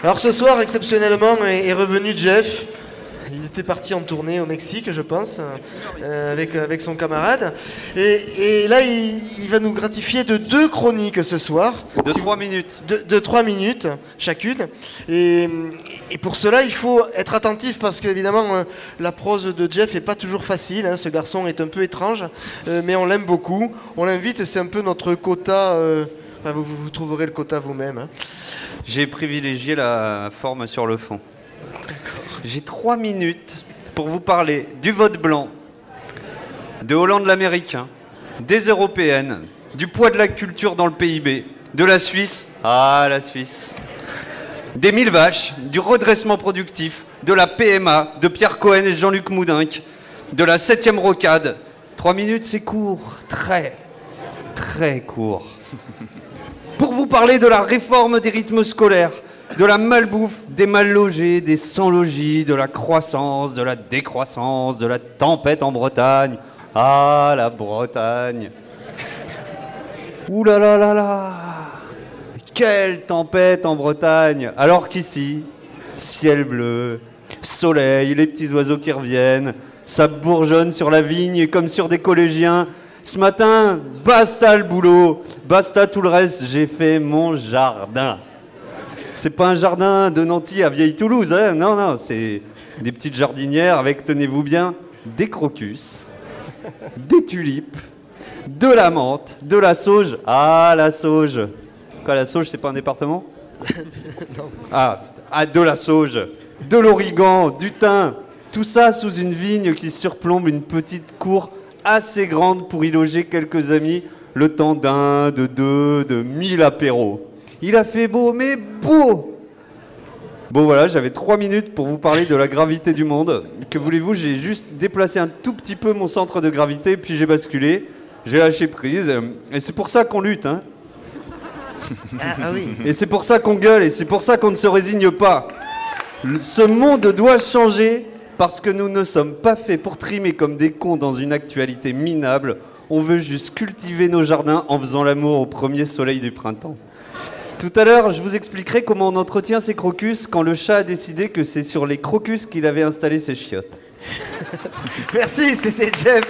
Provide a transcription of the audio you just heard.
Alors ce soir, exceptionnellement, est revenu Jeff. Il était parti en tournée au Mexique, je pense, avec son camarade. Et là, il va nous gratifier de 2 chroniques ce soir. De 3 minutes. De 3 minutes chacune. Et pour cela, il faut être attentif parce qu'évidemment, la prose de Jeff n'est pas toujours facile. Hein. Ce garçon est un peu étrange, mais on l'aime beaucoup. On l'invite, c'est un peu notre quota. Enfin, vous trouverez le quota vous-même. Hein. J'ai privilégié la forme sur le fond. J'ai 3 minutes pour vous parler du vote blanc, de Hollande l'américain, des européennes, du poids de la culture dans le PIB, de la Suisse, la Suisse, des 1000 vaches, du redressement productif, de la PMA, de Pierre Cohen et Jean-Luc Moudinque, de la 7e rocade. 3 minutes, c'est court, très, très court. Pour vous parler de la réforme des rythmes scolaires, de la malbouffe, des mal logés, des sans logis, de la croissance, de la décroissance, de la tempête en Bretagne. Ah, la Bretagne. Ouh là là là là. Quelle tempête en Bretagne. Alors qu'ici, ciel bleu, soleil, les petits oiseaux qui reviennent, ça bourgeonne sur la vigne comme sur des collégiens. Ce matin, basta le boulot, basta tout le reste, j'ai fait mon jardin. C'est pas un jardin de Nanty à Vieille-Toulouse, hein. Non, c'est des petites jardinières avec, tenez-vous bien, des crocus, des tulipes, de la menthe, de la sauge. Ah, la sauge. Quoi, la sauge, c'est pas un département? Non. De la sauge, de l'origan, du thym. Tout ça sous une vigne qui surplombe une petite cour assez grande pour y loger quelques amis, le temps d'un, de 2, de 1000 apéros. Il a fait beau, mais beau. Bon voilà, j'avais 3 minutes pour vous parler de la gravité du monde. Que voulez-vous, j'ai juste déplacé un tout petit peu mon centre de gravité, puis j'ai basculé, j'ai lâché prise, et c'est pour ça qu'on lutte, hein. Oui. Et c'est pour ça qu'on gueule, et c'est pour ça qu'on ne se résigne pas. Ce monde doit changer, parce que nous ne sommes pas faits pour trimer comme des cons dans une actualité minable. On veut juste cultiver nos jardins en faisant l'amour au premier soleil du printemps. Tout à l'heure, je vous expliquerai comment on entretient ses crocus quand le chat a décidé que c'est sur les crocus qu'il avait installé ses chiottes. Merci, c'était Jeff.